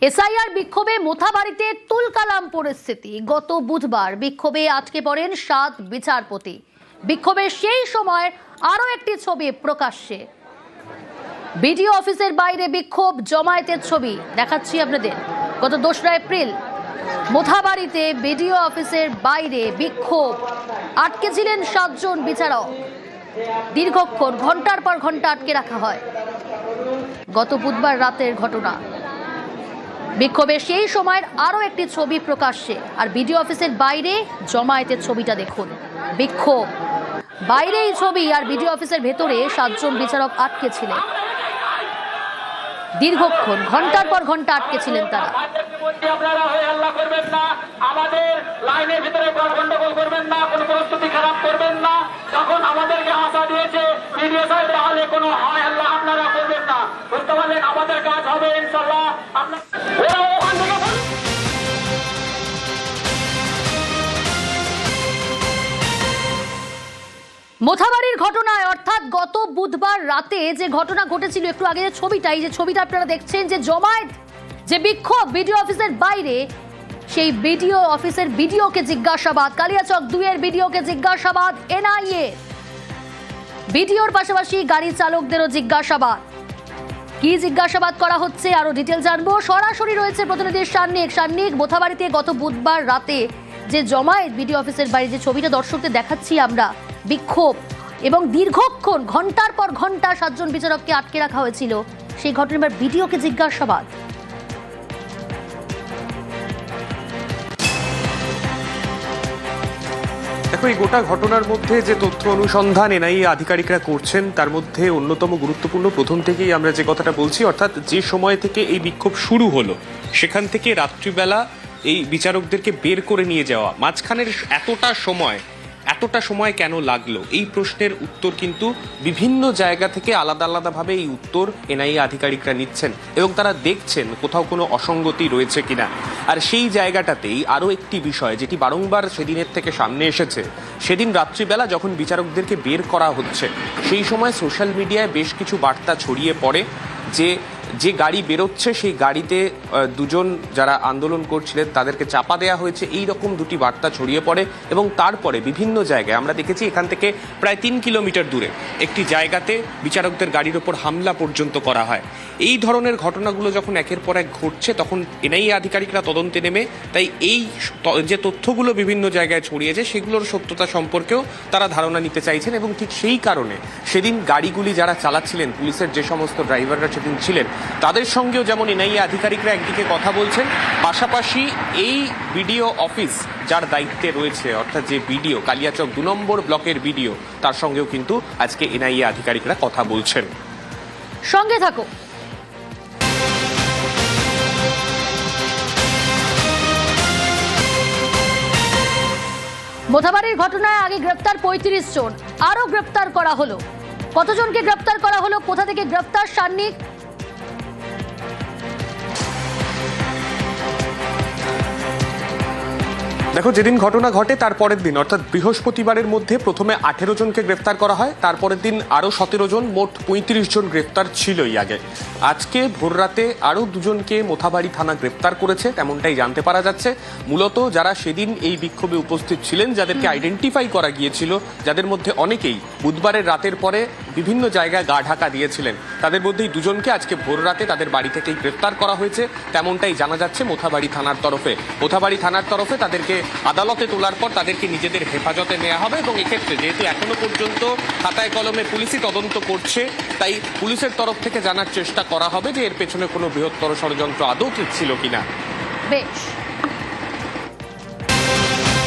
SIR বিক্ষোভে মোথাবাড়িতে তুলকালাম পরিস্থিতি। গত বুধবার বিক্ষোভে আটকে পড়েন 7 বিচারপতি। বিক্ষোভের সেই সময় আরো একটি ছবি প্রকাশ্যে। বিডিও অফিসের বাইরে বিক্ষোভ, জমায়েতের ছবি দেখাচ্ছি আপনাদের। গত 2রা এপ্রিল মোথাবাড়িতে বিডিও অফিসের বাইরে বিক্ষোভ, আটকে ছিলেন 7 জন বিচারক। দীর্ঘক্ষণ ঘন্টার পর ঘন্টা আটকে রাখা হয়। গত বুধবার রাতের ঘটনা। বিক্ষোভের সেই সময়ের আরো একটি ছবি প্রকাশ্যে। আর বিডিও অফিসের বাইরে জমায়েতের ছবিটা দেখুন। বিক্ষোভ, বাইরে এই ছবি, আর বিডিও অফিসের ভেতরে 7 জন বিচারক আটকে ছিলেন। দীর্ঘক্ষণ ঘন্টার পর ঘন্টা আটকে ছিলেন তারা। আপনারা হয়ে হাল্লা করবেন না, আমাদের লাইনের ভিতরে গন্ডগোল করবেন না, কোনো প্রস্তুতি খারাপ করবেন না। যখন আমাদেরকে আশা দিয়েছে বিডিও সাহেব, তাহলে কোনো হয় হাল্লা আপনারা করবেন না। বুঝতে পারলেন? আমাদের কাজ হবে ইনশাল্লাহ। মোথাবাড়ির ঘটনায়, অর্থাৎ গত বুধবার রাতে যে ঘটনা ঘটেছিল, একটু আগে যে ছবিটা, এই যে ছবিটা আপনারা দেখছেন, যে জমায়েত, যে বিক্ষোভ বিডিও অফিসের বাইরে, সেই বিডিও অফিসের বিডিওকে জিজ্ঞাসাবাদ, কালিয়াচক 2 এর বিডিওকে জিজ্ঞাসাবাদ এনআইএ। বিডিওর পাশাপাশি গাড়ি চালকদেরও জিজ্ঞাসাবাদ। কি জিজ্ঞাসাবাদ করা হচ্ছে আরো ডিটেল জানবো। সরাসরি রয়েছে প্রতিনিধি সান্নিক। মোথাবাড়িতে গত বুধবার রাতে যে জমায়েত বিডিও অফিসের বাইরে, যে ছবিটা দর্শকদের দেখাচ্ছি আমরা, বিক্ষোভ এবং দীর্ঘক্ষণ ঘন্টার পর ঘন্টা 7 জন বিচারককে আটকে রাখা হয়েছিল, সেই ঘটনার বিডিওকে জিজ্ঞাসাবাদ। দেখো, এই গোটা ঘটনার মধ্যে যে তথ্য অনুসন্ধান এনআইএ আধিকারিকরা করছেন, তার মধ্যে অন্যতম গুরুত্বপূর্ণ, প্রথম থেকেই আমরা যে কথাটা বলছি, অর্থাৎ যে সময় থেকে এই বিক্ষোভ শুরু হলো সেখান থেকে রাত্রিবেলা এই বিচারকদেরকে বের করে নিয়ে যাওয়া, মাঝখানের এতটা সময় কেন লাগলো, এই প্রশ্নের উত্তর কিন্তু বিভিন্ন জায়গা থেকে আলাদা আলাদাভাবে এই উত্তর এনআইএ আধিকারিকরা নিচ্ছেন এবং তারা দেখছেন কোথাও কোনো অসঙ্গতি রয়েছে কিনা। আর সেই জায়গাটাতেই আরও একটি বিষয় যেটি বারংবার সেদিনের থেকে সামনে এসেছে, সেদিন রাত্রিবেলা যখন বিচারকদেরকে বের করা হচ্ছে, সেই সময় সোশ্যাল মিডিয়ায় বেশ কিছু বার্তা ছড়িয়ে পড়ে যে গাড়ি বেরোচ্ছে সেই গাড়িতে 2 জন যারা আন্দোলন করছিলেন তাদেরকে চাপা দেওয়া হয়েছে, এই রকম 2টি বার্তা ছড়িয়ে পড়ে। এবং তারপরে বিভিন্ন জায়গায় আমরা দেখেছি, এখান থেকে প্রায় 3 কিলোমিটার দূরে একটি জায়গাতে বিচারকদের গাড়ির ওপর হামলা পর্যন্ত করা হয়। এই ধরনের ঘটনাগুলো যখন একের পর এক ঘটছে, তখন এনআইএ আধিকারিকরা তদন্তে নেমে তাই এই যে তথ্যগুলো বিভিন্ন জায়গায় ছড়িয়েছে সেগুলোর সত্যতা সম্পর্কেও তারা ধারণা নিতে চাইছেন। এবং ঠিক সেই কারণে সেদিন গাড়িগুলি যারা চালাচ্ছিলেন, পুলিশের যে সমস্ত ড্রাইভাররা সেদিন ছিলেন, তাদের সঙ্গেও যেমন এনআইএ আধিকারিকরা একদিকে কথা বলছেন, পাশাপাশি এই বিডিও অফিস যার দায়িত্বে রয়েছে, অর্থাৎ যে বিডিও, কালিয়াচক 2 নম্বর ব্লকের বিডিও, তার সঙ্গেও কিন্তু আজকে এনআইএ আধিকারিকরা কথা বলছেন। সঙ্গে থাকো। মোথাবাড়ির ঘটনায় আগে গ্রেপ্তার 35 জন, আরো গ্রেপ্তার করা হলো। কতজনকে গ্রেপ্তার করা হলো, কোথা থেকে গ্রেপ্তার সান্নিক? দেখো, যেদিন ঘটনা ঘটে তার পরের দিন, অর্থাৎ বৃহস্পতিবারের মধ্যে প্রথমে 18 জনকে গ্রেফতার করা হয়, তারপরের দিন আরও 17 জন, মোট 35 জন গ্রেফতার ছিলই আগে। আজকে ভোররাতে আরও 2 জনকে মোথাবাড়ি থানা গ্রেফতার করেছে, তেমনটাই জানতে পারা যাচ্ছে। মূলত যারা সেদিন এই বিক্ষোভে উপস্থিত ছিলেন, যাদেরকে আইডেন্টিফাই করা গিয়েছিল, যাদের মধ্যে অনেকেই বুধবারের রাতের পরে বিভিন্ন জায়গায় গা ঢাকা দিয়েছিলেন, তাদের মধ্যেই 2 জনকে আজকে ভোররাতে তাদের বাড়ি থেকেই গ্রেফতার করা হয়েছে, তেমনটাই জানা যাচ্ছে মোথাবাড়ি থানার তরফে। মোথাবাড়ি থানার তরফে তাদেরকে আদালতে তোলার পর তাদেরকে নিজেদের হেফাজতে নেওয়া হবে। এবং এক্ষেত্রে যেহেতু এখনো পর্যন্ত খাতায় কলমে পুলিশই তদন্ত করছে, তাই পুলিশের তরফ থেকে জানার চেষ্টা করা হবে যে এর পেছনে কোনো বৃহত্তর ষড়যন্ত্র আদৌ ছিল কিনা। বেশ।